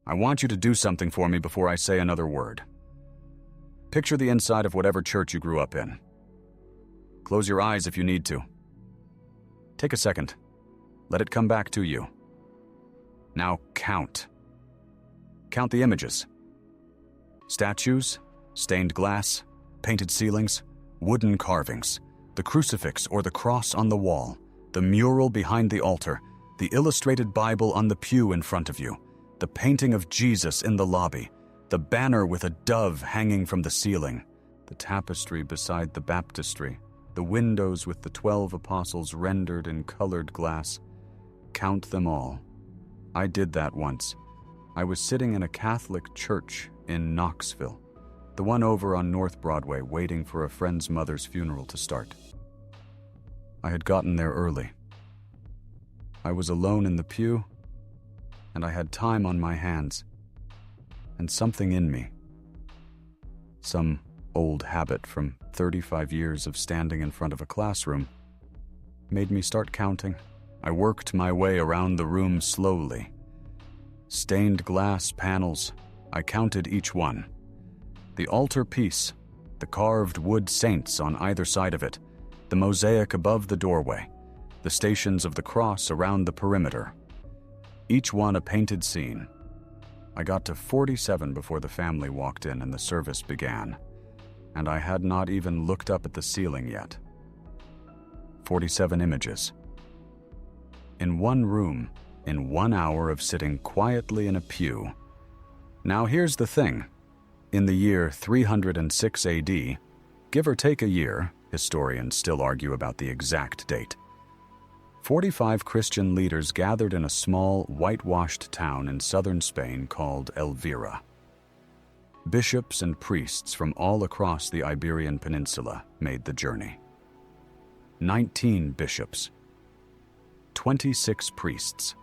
I want you to do something for me before I say another word. Picture the inside of whatever church you grew up in. Close your eyes if you need to. Take a second. Let it come back to you. Now count. Count the images. Statues, stained glass, painted ceilings, wooden carvings, the crucifix or the cross on the wall, the mural behind the altar, the illustrated Bible on the pew in front of you, the painting of Jesus in the lobby, the banner with a dove hanging from the ceiling, the tapestry beside the baptistry, the windows with the 12 apostles rendered in colored glass. Count them all. I did that once. I was sitting in a Catholic church in Knoxville, the one over on North Broadway, waiting for a friend's mother's funeral to start. I had gotten there early. I was alone in the pew, and I had time on my hands, and something in me, some old habit from 35 years of standing in front of a classroom, made me start counting. I worked my way around the room slowly. Stained glass panels, I counted each one. The altar piece, the carved wood saints on either side of it, the mosaic above the doorway, the stations of the cross around the perimeter. Each one a painted scene. I got to 47 before the family walked in and the service began, and I had not even looked up at the ceiling yet. 47 images. In one room, in 1 hour of sitting quietly in a pew. Now here's the thing. In the year 306 AD, give or take a year, historians still argue about the exact date, 45 Christian leaders gathered in a small, whitewashed town in southern Spain called Elvira. Bishops and priests from all across the Iberian Peninsula made the journey. 19 bishops, 26 priests.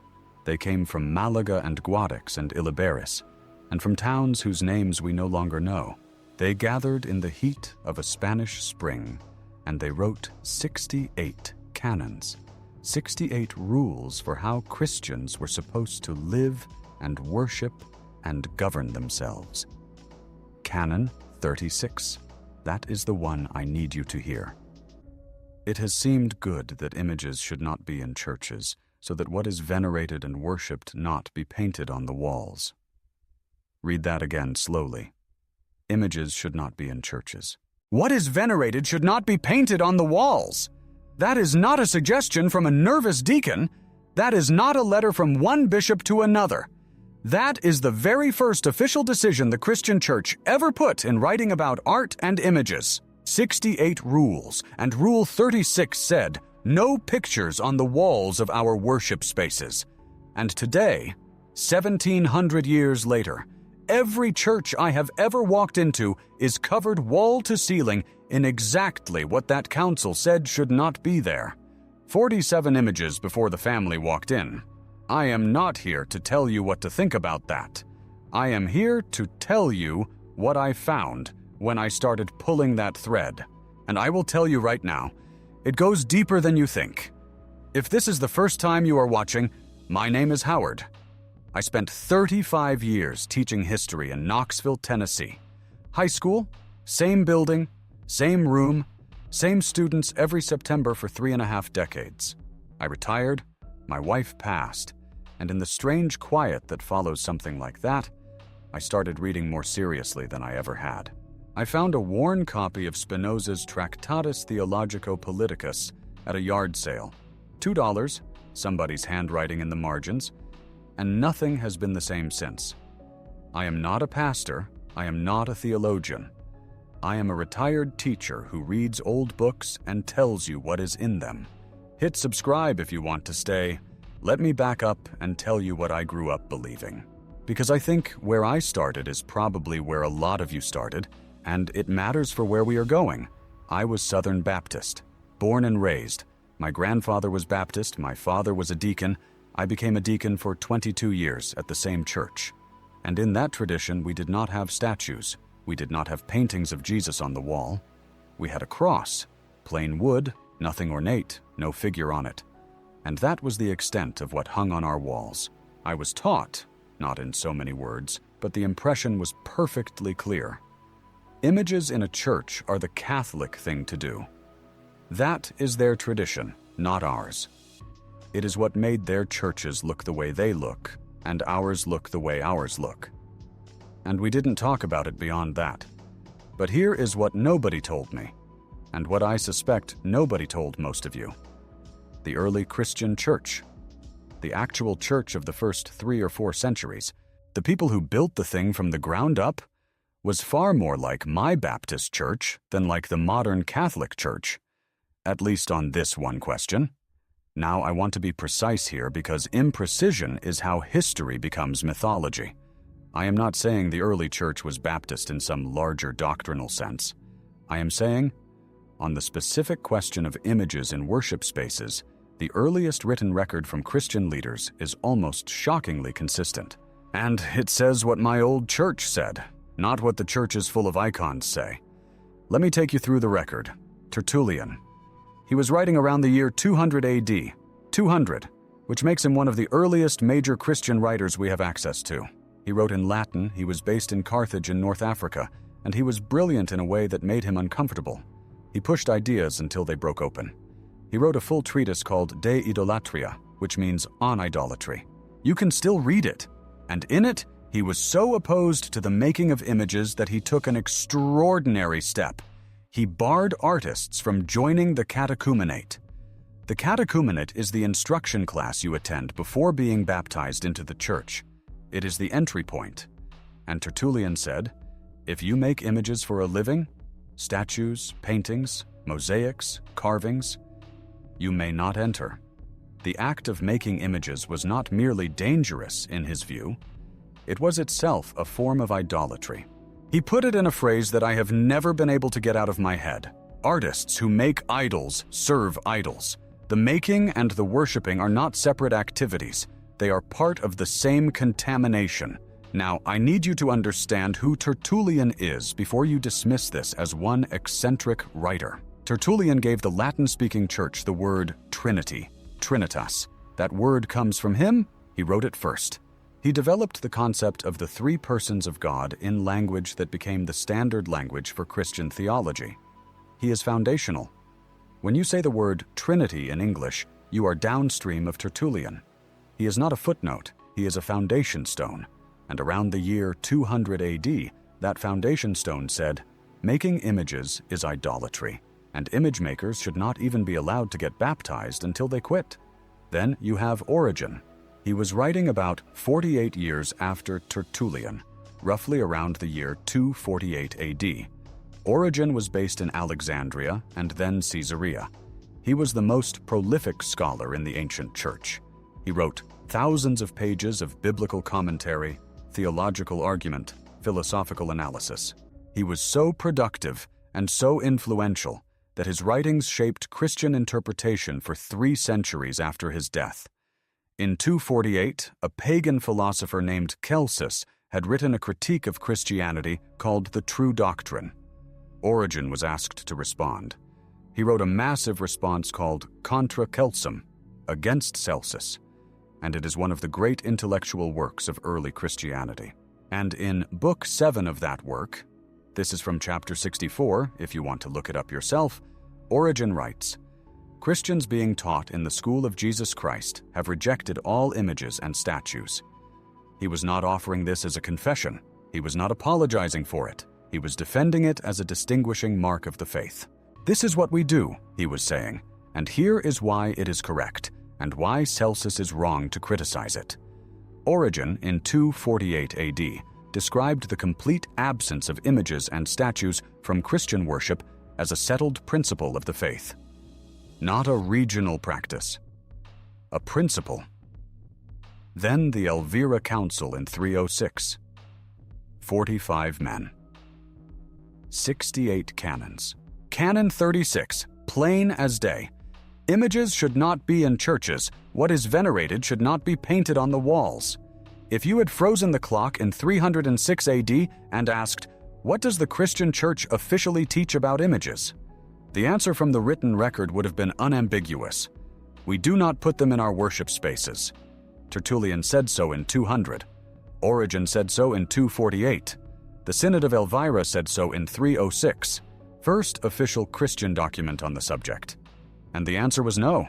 They came from Malaga and Guadix and Iliberis, and from towns whose names we no longer know. They gathered in the heat of a Spanish spring, and they wrote 68 canons, 68 rules for how Christians were supposed to live and worship and govern themselves. Canon 36. That is the one I need you to hear. It has seemed good that images should not be in churches, so that what is venerated and worshipped not be painted on the walls. Read that again slowly. Images should not be in churches. What is venerated should not be painted on the walls. That is not a suggestion from a nervous deacon. That is not a letter from one bishop to another. That is the very first official decision the Christian Church ever put in writing about art and images. 68 rules, and Rule 36 said, no pictures on the walls of our worship spaces. And today, 1700 years later, every church I have ever walked into is covered wall to ceiling in exactly what that council said should not be there. 47 images before the family walked in. I am not here to tell you what to think about that. I am here to tell you what I found when I started pulling that thread. And I will tell you right now, it goes deeper than you think. If this is the first time you are watching, my name is Howard. I spent 35 years teaching history in Knoxville, Tennessee. High school, same building, same room, same students every September for 3.5 decades. I retired, my wife passed, and in the strange quiet that follows something like that, I started reading more seriously than I ever had. I found a worn copy of Spinoza's Tractatus Theologico-Politicus at a yard sale. $2, somebody's handwriting in the margins, and nothing has been the same since. I am not a pastor, I am not a theologian. I am a retired teacher who reads old books and tells you what is in them. Hit subscribe if you want to stay. Let me back up and tell you what I grew up believing. Because I think where I started is probably where a lot of you started, and it matters for where we are going. I was Southern Baptist, born and raised. My grandfather was Baptist, my father was a deacon. I became a deacon for 22 years at the same church. And in that tradition, we did not have statues. We did not have paintings of Jesus on the wall. We had a cross, plain wood, nothing ornate, no figure on it. And that was the extent of what hung on our walls. I was taught, not in so many words, but the impression was perfectly clear. Images in a church are the Catholic thing to do. That is their tradition, not ours. It is what made their churches look the way they look, and ours look the way ours look. And we didn't talk about it beyond that. But here is what nobody told me, and what I suspect nobody told most of you. The early Christian church, the actual church of the first 3 or 4 centuries, the people who built the thing from the ground up, was far more like my Baptist church than like the modern Catholic church, at least on this one question. Now, I want to be precise here because imprecision is how history becomes mythology. I am not saying the early church was Baptist in some larger doctrinal sense. I am saying, on the specific question of images in worship spaces, the earliest written record from Christian leaders is almost shockingly consistent. And it says what my old church said, not what the churches full of icons say. Let me take you through the record. Tertullian. He was writing around the year 200 AD, 200, which makes him one of the earliest major Christian writers we have access to. He wrote in Latin, he was based in Carthage in North Africa, and he was brilliant in a way that made him uncomfortable. He pushed ideas until they broke open. He wrote a full treatise called De Idolatria, which means on idolatry. You can still read it, and in it, he was so opposed to the making of images that he took an extraordinary step. He barred artists from joining the catechumenate. The catechumenate is the instruction class you attend before being baptized into the church. It is the entry point. And Tertullian said, if you make images for a living, statues, paintings, mosaics, carvings, you may not enter. The act of making images was not merely dangerous in his view, it was itself a form of idolatry. He put it in a phrase that I have never been able to get out of my head. Artists who make idols serve idols. The making and the worshiping are not separate activities. They are part of the same contamination. Now, I need you to understand who Tertullian is before you dismiss this as one eccentric writer. Tertullian gave the Latin-speaking church the word Trinity, Trinitas. That word comes from him. He wrote it first. He developed the concept of the 3 persons of God in language that became the standard language for Christian theology. He is foundational. When you say the word Trinity in English, you are downstream of Tertullian. He is not a footnote, he is a foundation stone. And around the year 200 AD, that foundation stone said, making images is idolatry, and image makers should not even be allowed to get baptized until they quit. Then you have Origen. He was writing about 48 years after Tertullian, roughly around the year 248 AD. Origen was based in Alexandria and then Caesarea. He was the most prolific scholar in the ancient church. He wrote thousands of pages of biblical commentary, theological argument, philosophical analysis. He was so productive and so influential that his writings shaped Christian interpretation for 3 centuries after his death. In 248, a pagan philosopher named Celsus had written a critique of Christianity called The True Doctrine. Origen was asked to respond. He wrote a massive response called Contra Celsum, against Celsus, and it is one of the great intellectual works of early Christianity. And in Book 7 of that work, this is from chapter 64, if you want to look it up yourself, Origen writes, Christians being taught in the school of Jesus Christ have rejected all images and statues. He was not offering this as a confession. He was not apologizing for it. He was defending it as a distinguishing mark of the faith. This is what we do, he was saying, and here is why it is correct, and why Celsus is wrong to criticize it. Origen, in 248 AD, described the complete absence of images and statues from Christian worship as a settled principle of the faith. Not a regional practice, a principle. Then the Elvira Council in 306. 45 men. 68 canons. Canon 36, plain as day. Images should not be in churches. What is venerated should not be painted on the walls. If you had frozen the clock in 306 AD and asked, what does the Christian church officially teach about images? The answer from the written record would have been unambiguous. We do not put them in our worship spaces. Tertullian said so in 200. Origen said so in 248. The Synod of Elvira said so in 306, first official Christian document on the subject. And the answer was no.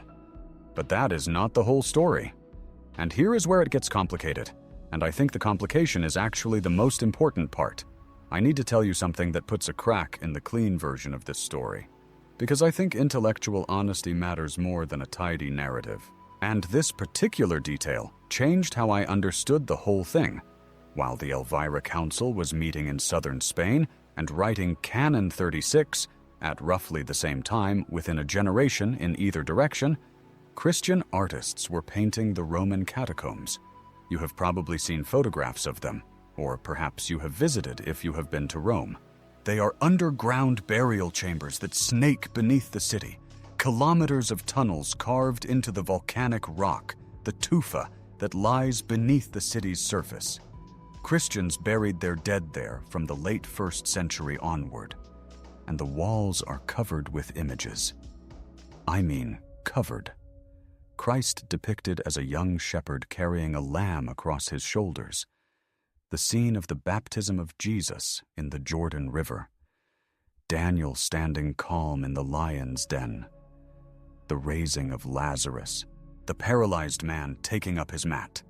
But that is not the whole story. And here is where it gets complicated, and I think the complication is actually the most important part. I need to tell you something that puts a crack in the clean version of this story, because I think intellectual honesty matters more than a tidy narrative. And this particular detail changed how I understood the whole thing. While the Elvira Council was meeting in southern Spain and writing Canon 36 at roughly the same time within a generation in either direction, Christian artists were painting the Roman catacombs. You have probably seen photographs of them, or perhaps you have visited if you have been to Rome. They are underground burial chambers that snake beneath the city, kilometers of tunnels carved into the volcanic rock, the tufa, that lies beneath the city's surface. Christians buried their dead there from the late 1st century onward, and the walls are covered with images. I mean, covered. Christ depicted as a young shepherd carrying a lamb across his shoulders. The scene of the baptism of Jesus in the Jordan River. Daniel standing calm in the lion's den. The raising of Lazarus. The paralyzed man taking up his mat.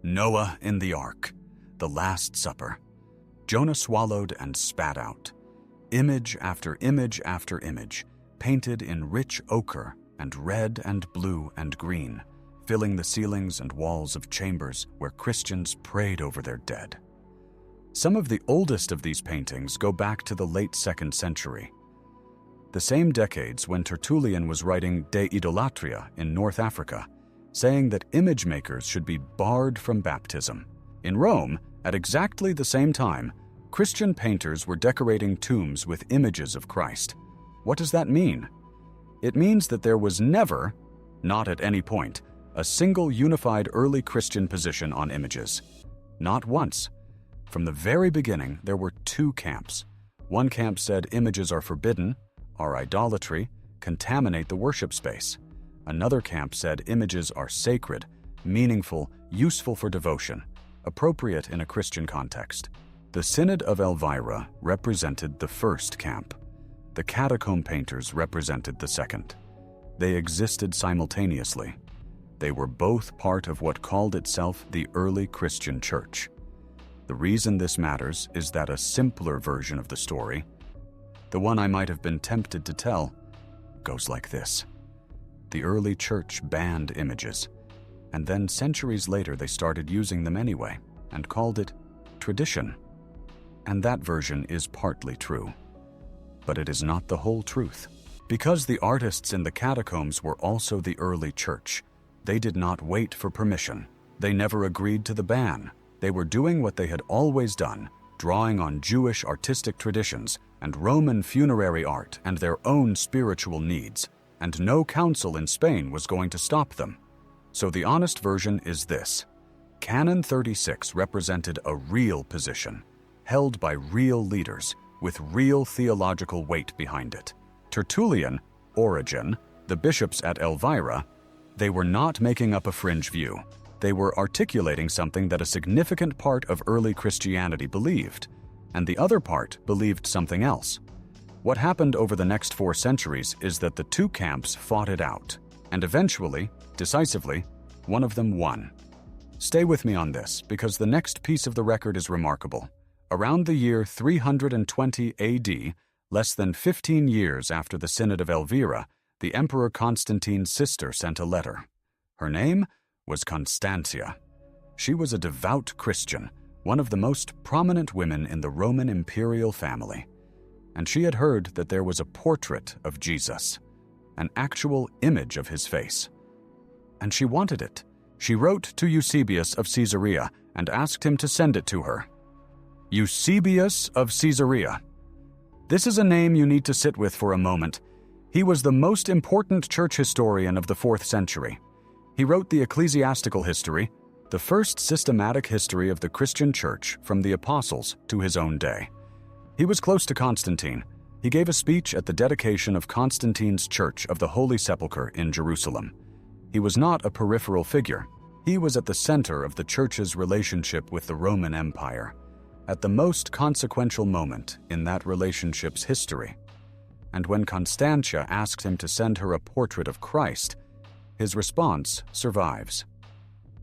Noah in the ark. The Last Supper. Jonah swallowed and spat out. Image after image after image, painted in rich ochre and red and blue and green, filling the ceilings and walls of chambers where Christians prayed over their dead. Some of the oldest of these paintings go back to the late 2nd century. The same decades when Tertullian was writing De Idolatria in North Africa, saying that image makers should be barred from baptism. In Rome, at exactly the same time, Christian painters were decorating tombs with images of Christ. What does that mean? It means that there was never, not at any point, a single unified early Christian position on images. Not once. From the very beginning, there were two camps. One camp said images are forbidden, are idolatry, contaminate the worship space. Another camp said images are sacred, meaningful, useful for devotion, appropriate in a Christian context. The Synod of Elvira represented the first camp. The catacomb painters represented the second. They existed simultaneously. They were both part of what called itself the early Christian church. The reason this matters is that a simpler version of the story, the one I might have been tempted to tell, goes like this. The early church banned images, and then centuries later they started using them anyway and called it tradition. And that version is partly true. But it is not the whole truth. Because the artists in the catacombs were also the early church, they did not wait for permission. They never agreed to the ban. They were doing what they had always done, drawing on Jewish artistic traditions and Roman funerary art and their own spiritual needs, and no council in Spain was going to stop them. So the honest version is this. Canon 36 represented a real position, held by real leaders, with real theological weight behind it. Tertullian, Origen, the bishops at Elvira, they were not making up a fringe view. They were articulating something that a significant part of early Christianity believed, and the other part believed something else. What happened over the next 4 centuries is that the two camps fought it out, and eventually, decisively, one of them won. Stay with me on this, because the next piece of the record is remarkable. Around the year 320 AD, less than 15 years after the Synod of Elvira, the Emperor Constantine's sister sent a letter. Her name was Constantia. She was a devout Christian, one of the most prominent women in the Roman imperial family. And she had heard that there was a portrait of Jesus, an actual image of his face. And she wanted it. She wrote to Eusebius of Caesarea and asked him to send it to her. Eusebius of Caesarea. This is a name you need to sit with for a moment. He was the most important church historian of the 4th century. He wrote the ecclesiastical history, the first systematic history of the Christian church from the apostles to his own day. He was close to Constantine. He gave a speech at the dedication of Constantine's Church of the Holy Sepulchre in Jerusalem. He was not a peripheral figure. He was at the center of the Church's relationship with the Roman Empire, at the most consequential moment in that relationship's history. And when Constantia asked him to send her a portrait of Christ, his response survives.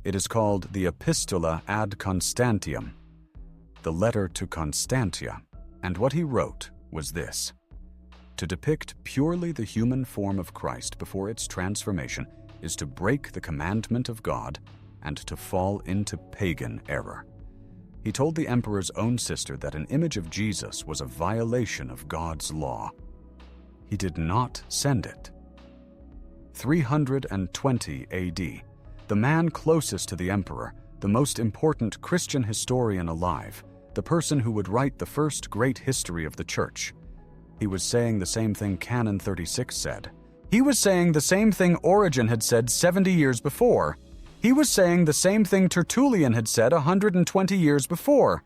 It is called the Epistola ad Constantium, the letter to Constantia, and what he wrote was this: to depict purely the human form of Christ before its transformation is to break the commandment of God and to fall into pagan error. He told the emperor's own sister that an image of Jesus was a violation of God's law. He did not send it. 320 AD, the man closest to the emperor, the most important Christian historian alive, the person who would write the first great history of the Church. He was saying the same thing Canon 36 said. He was saying the same thing Origen had said 70 years before. He was saying the same thing Tertullian had said 120 years before.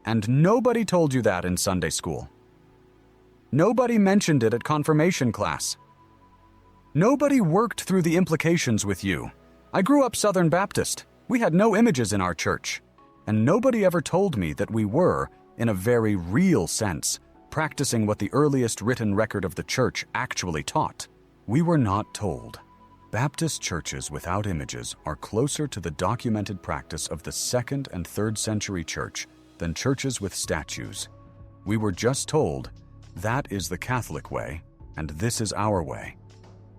And nobody told you that in Sunday school. Nobody mentioned it at confirmation class. Nobody worked through the implications with you. I grew up Southern Baptist. We had no images in our church. And nobody ever told me that we were, in a very real sense, practicing what the earliest written record of the church actually taught. We were not told. Baptist churches without images are closer to the documented practice of the 2nd and 3rd century church than churches with statues. We were just told, that is the Catholic way, and this is our way,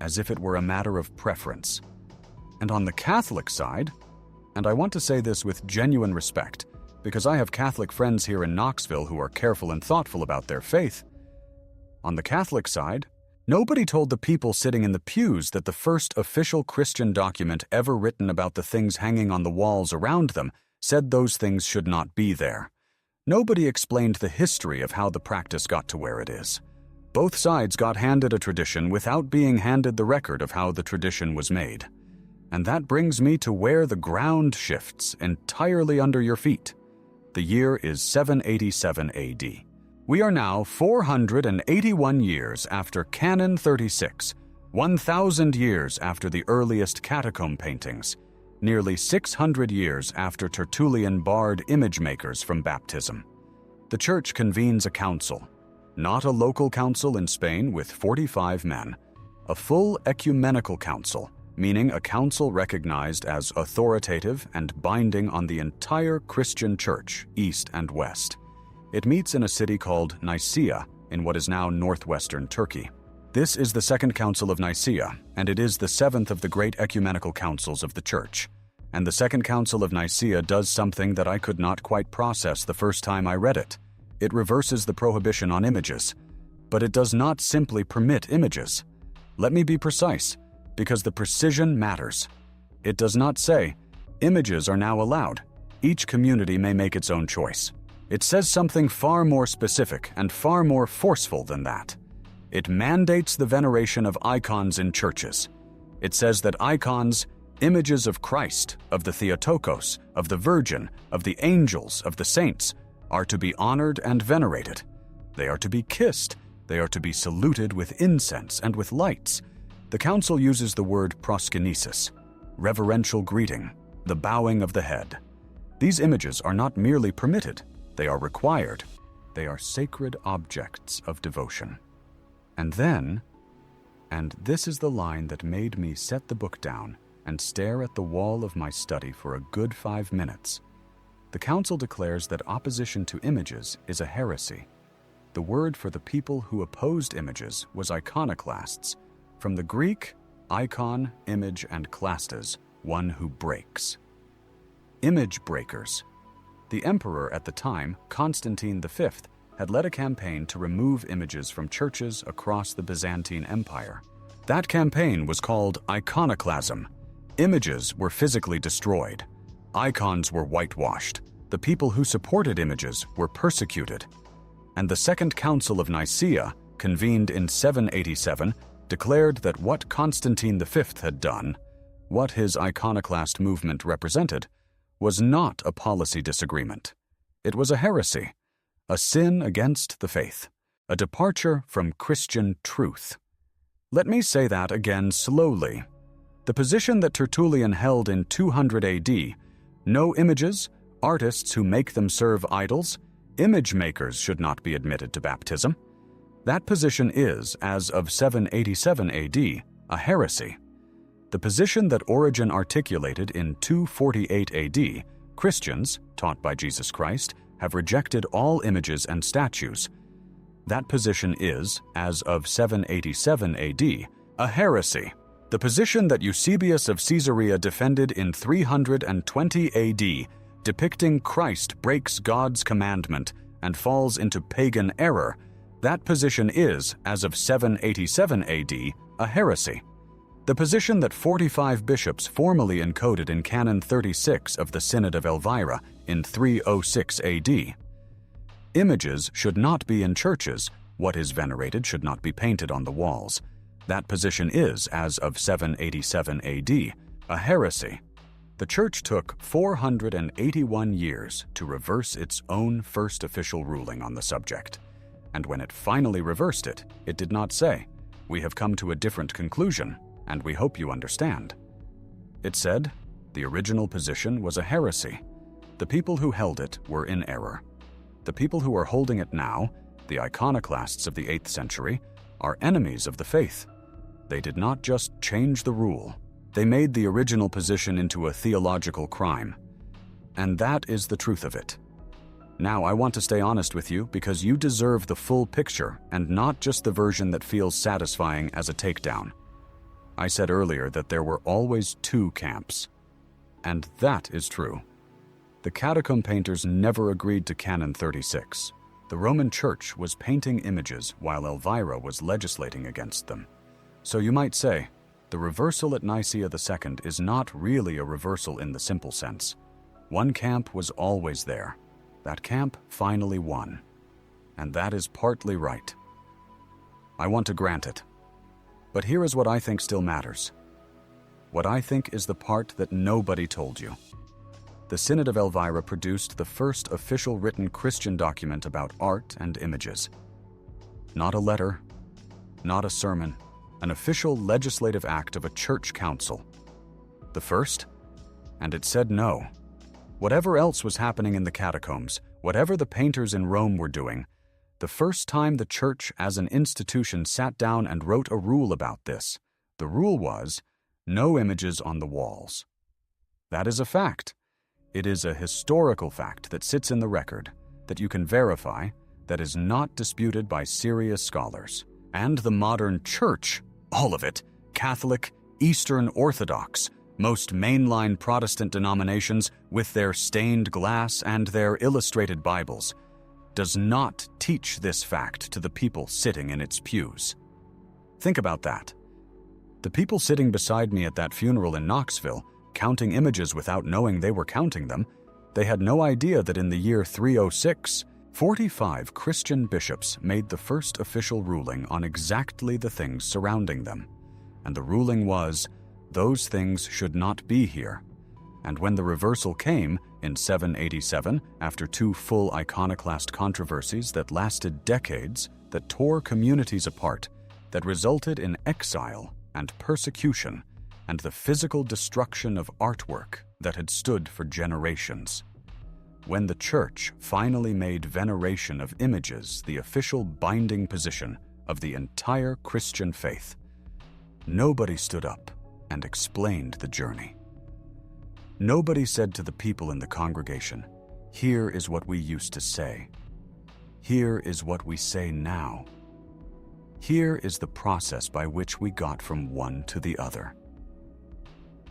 as if it were a matter of preference. And on the Catholic side, and I want to say this with genuine respect, because I have Catholic friends here in Knoxville who are careful and thoughtful about their faith. On the Catholic side, nobody told the people sitting in the pews that the first official Christian document ever written about the things hanging on the walls around them said those things should not be there. Nobody explained the history of how the practice got to where it is. Both sides got handed a tradition without being handed the record of how the tradition was made. And that brings me to where the ground shifts entirely under your feet. The year is 787 AD. We are now 481 years after Canon 36, 1,000 years after the earliest catacomb paintings, nearly 600 years after Tertullian barred image makers from baptism. The Church convenes a council, not a local council in Spain with 45 men, a full ecumenical council, meaning a council recognized as authoritative and binding on the entire Christian Church, East and West. It meets in a city called Nicaea in what is now northwestern Turkey. This is the Second Council of Nicaea, and it is the 7th of the great ecumenical councils of the Church. And the Second Council of Nicaea does something that I could not quite process the first time I read it. It reverses the prohibition on images, but it does not simply permit images. Let me be precise, because the precision matters. It does not say, images are now allowed. Each community may make its own choice. It says something far more specific and far more forceful than that. It mandates the veneration of icons in churches. It says that icons, images of Christ, of the Theotokos, of the Virgin, of the angels, of the saints, are to be honored and venerated. They are to be kissed. They are to be saluted with incense and with lights. The council uses the word proskynesis, reverential greeting, the bowing of the head. These images are not merely permitted, they are required. They are sacred objects of devotion. And then, and this is the line that made me set the book down and stare at the wall of my study for a good 5 minutes. The council declares that opposition to images is a heresy. The word for the people who opposed images was iconoclasts, from the Greek, icon, image, and klastes, one who breaks. Image breakers. The emperor at the time, Constantine V, had led a campaign to remove images from churches across the Byzantine Empire. That campaign was called iconoclasm. Images were physically destroyed. Icons were whitewashed. The people who supported images were persecuted. And the Second Council of Nicaea, convened in 787, declared that what Constantine V had done, what his iconoclast movement represented, was not a policy disagreement. It was a heresy, a sin against the faith, a departure from Christian truth. Let me say that again slowly. The position that Tertullian held in 200 AD, no images, artists who make them serve idols, image makers should not be admitted to baptism. That position is, as of 787 AD, a heresy. The position that Origen articulated in 248 AD, Christians, taught by Jesus Christ, have rejected all images and statues. That position is, as of 787 AD, a heresy. The position that Eusebius of Caesarea defended in 320 AD, depicting Christ breaks God's commandment and falls into pagan error, that position is, as of 787 AD, a heresy. The position that 45 bishops formally encoded in Canon 36 of the Synod of Elvira in 306 AD. Images should not be in churches. What is venerated should not be painted on the walls. That position is, as of 787 AD, a heresy. The Church took 481 years to reverse its own first official ruling on the subject. And when it finally reversed it, it did not say, "We have come to a different conclusion, and we hope you understand." It said, the original position was a heresy. The people who held it were in error. The people who are holding it now, the iconoclasts of the 8th century, are enemies of the faith. They did not just change the rule. They made the original position into a theological crime. And that is the truth of it. Now, I want to stay honest with you because you deserve the full picture and not just the version that feels satisfying as a takedown. I said earlier that there were always two camps. And that is true. The catacomb painters never agreed to Canon 36. The Roman Church was painting images while Elvira was legislating against them. So you might say, the reversal at Nicaea II is not really a reversal in the simple sense. One camp was always there. That camp finally won. And that is partly right. I want to grant it. But here is what I think still matters. What I think is the part that nobody told you. The Synod of Elvira produced the first official written Christian document about art and images. Not a letter, not a sermon, an official legislative act of a church council. The first, and it said no. Whatever else was happening in the catacombs, whatever the painters in Rome were doing, the first time the church as an institution sat down and wrote a rule about this, the rule was, no images on the walls. That is a fact. It is a historical fact that sits in the record, that you can verify, that is not disputed by serious scholars. And the modern church, all of it, Catholic, Eastern Orthodox, most mainline Protestant denominations with their stained glass and their illustrated Bibles, does not teach this fact to the people sitting in its pews. Think about that. The people sitting beside me at that funeral in Knoxville, counting images without knowing they were counting them, they had no idea that in the year 306, 45 Christian bishops made the first official ruling on exactly the things surrounding them. And the ruling was, those things should not be here. And when the reversal came, in 787, after 2 full iconoclast controversies that lasted decades, that tore communities apart, that resulted in exile and persecution, and the physical destruction of artwork that had stood for generations. When the Church finally made veneration of images the official binding position of the entire Christian faith, nobody stood up and explained the journey. Nobody said to the people in the congregation, "Here is what we used to say. Here is what we say now. Here is the process by which we got from one to the other."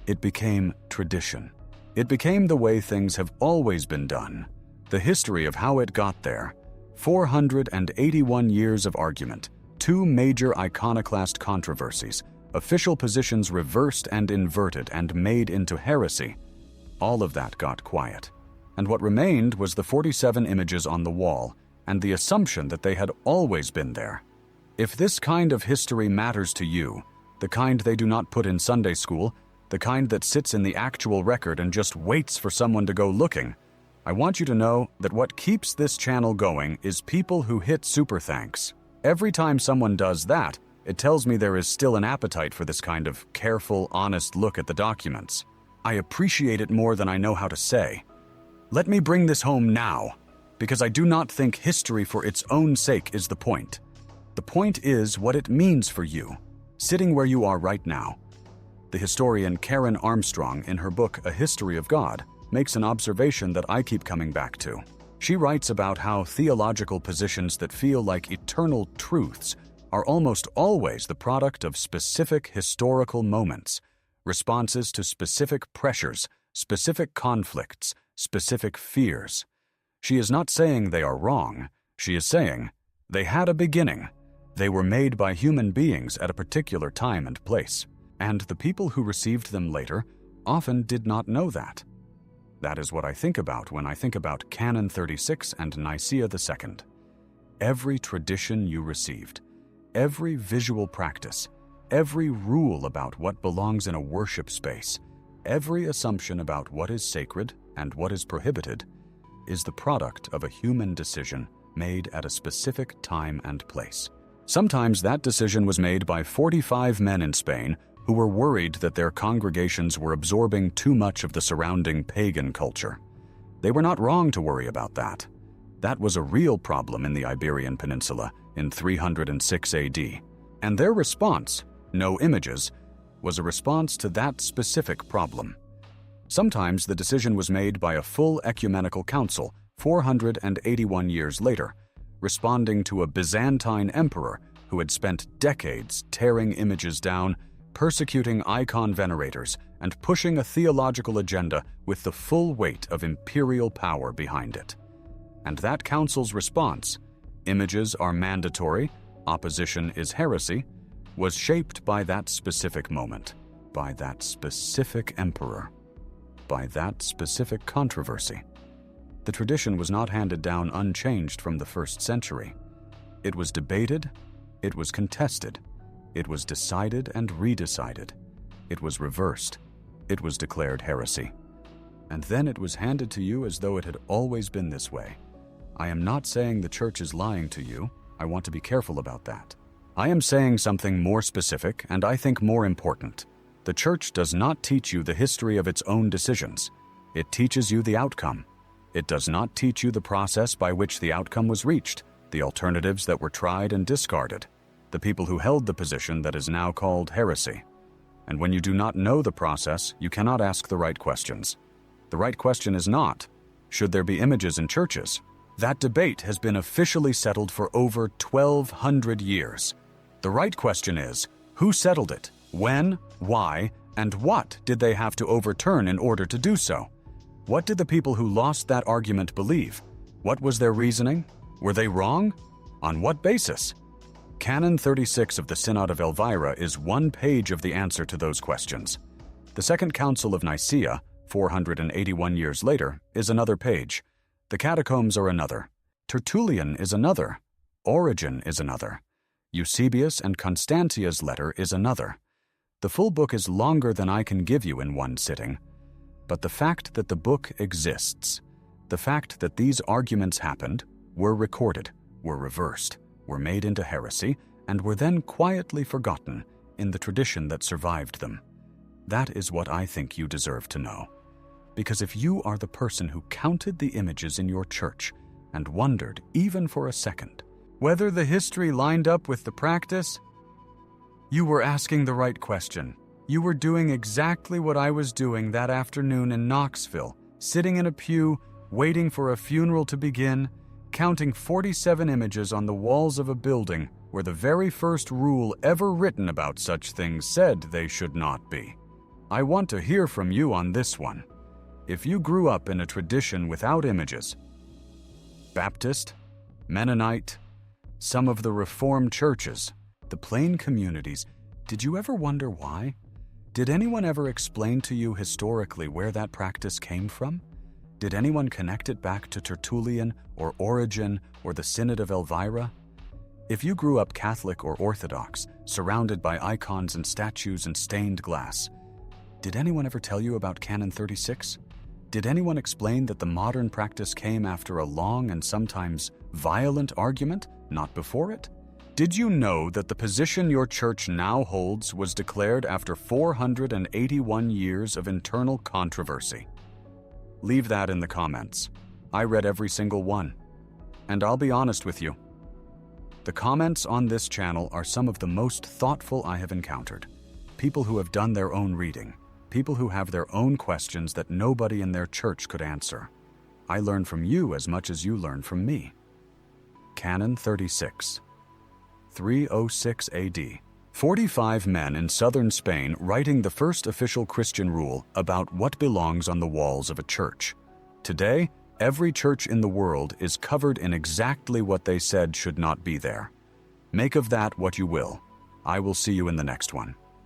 It became tradition. It became the way things have always been done. The history of how it got there. 481 years of argument, 2 major iconoclast controversies, official positions reversed and inverted and made into heresy. All of that got quiet. And what remained was the 47 images on the wall and the assumption that they had always been there. If this kind of history matters to you, the kind they do not put in Sunday school, the kind that sits in the actual record and just waits for someone to go looking, I want you to know that what keeps this channel going is people who hit super thanks. Every time someone does that, It tells me there is still an appetite for this kind of careful, honest look at the documents. I appreciate it more than I know how to say. Let me bring this home now, because I do not think history for its own sake is the point. The point is what it means for you, sitting where you are right now. The historian Karen Armstrong, in her book A History of God, makes an observation that I keep coming back to. She writes about how theological positions that feel like eternal truths are almost always the product of specific historical moments, responses to specific pressures, specific conflicts, specific fears. She is not saying they are wrong. She is saying they had a beginning. They were made by human beings at a particular time and place, and the people who received them later often did not know that. That is what I think about when I think about Canon 36 and Nicaea II. Every tradition you received, every visual practice, every rule about what belongs in a worship space, every assumption about what is sacred and what is prohibited, is the product of a human decision made at a specific time and place. Sometimes that decision was made by 45 men in Spain who were worried that their congregations were absorbing too much of the surrounding pagan culture. They were not wrong to worry about that. That was a real problem in the Iberian Peninsula in 306 AD, and their response, no images, was a response to that specific problem. Sometimes the decision was made by a full ecumenical council 481 years later, responding to a Byzantine emperor who had spent decades tearing images down, persecuting icon venerators, and pushing a theological agenda with the full weight of imperial power behind it. And that council's response, images are mandatory, opposition is heresy, was shaped by that specific moment, by that specific emperor, by that specific controversy. The tradition was not handed down unchanged from the first century. It was debated, it was contested, it was decided and redecided, it was reversed, it was declared heresy. And then it was handed to you as though it had always been this way. I am not saying the church is lying to you. I want to be careful about that. I am saying something more specific and I think more important. The church does not teach you the history of its own decisions. It teaches you the outcome. It does not teach you the process by which the outcome was reached, the alternatives that were tried and discarded, the people who held the position that is now called heresy. And when you do not know the process, you cannot ask the right questions. The right question is not, should there be images in churches? That debate has been officially settled for over 1,200 years. The right question is, who settled it? When? Why? And what did they have to overturn in order to do so? What did the people who lost that argument believe? What was their reasoning? Were they wrong? On what basis? Canon 36 of the Synod of Elvira is one page of the answer to those questions. The Second Council of Nicaea, 481 years later, is another page. The Catacombs are another. Tertullian is another. Origen is another. Eusebius and Constantia's letter is another. The full book is longer than I can give you in one sitting. But the fact that the book exists, the fact that these arguments happened, were recorded, were reversed, were made into heresy, and were then quietly forgotten in the tradition that survived them. That is what I think you deserve to know. Because if you are the person who counted the images in your church and wondered, even for a second, whether the history lined up with the practice, you were asking the right question. You were doing exactly what I was doing that afternoon in Knoxville, sitting in a pew, waiting for a funeral to begin, counting 47 images on the walls of a building where the very first rule ever written about such things said they should not be. I want to hear from you on this one. If you grew up in a tradition without images, Baptist, Mennonite, some of the Reformed churches, the plain communities, did you ever wonder why? Did anyone ever explain to you historically where that practice came from? Did anyone connect it back to Tertullian or Origen or the Synod of Elvira? If you grew up Catholic or Orthodox, surrounded by icons and statues and stained glass, did anyone ever tell you about Canon 36? Did anyone explain that the modern practice came after a long and sometimes violent argument, not before it? Did you know that the position your church now holds was declared after 481 years of internal controversy? Leave that in the comments. I read every single one. And I'll be honest with you. The comments on this channel are some of the most thoughtful I have encountered. People who have done their own reading. People who have their own questions that nobody in their church could answer. I learn from you as much as you learn from me. Canon 36. 306 AD. 45 men in southern Spain writing the first official Christian rule about what belongs on the walls of a church. Today, every church in the world is covered in exactly what they said should not be there. Make of that what you will. I will see you in the next one.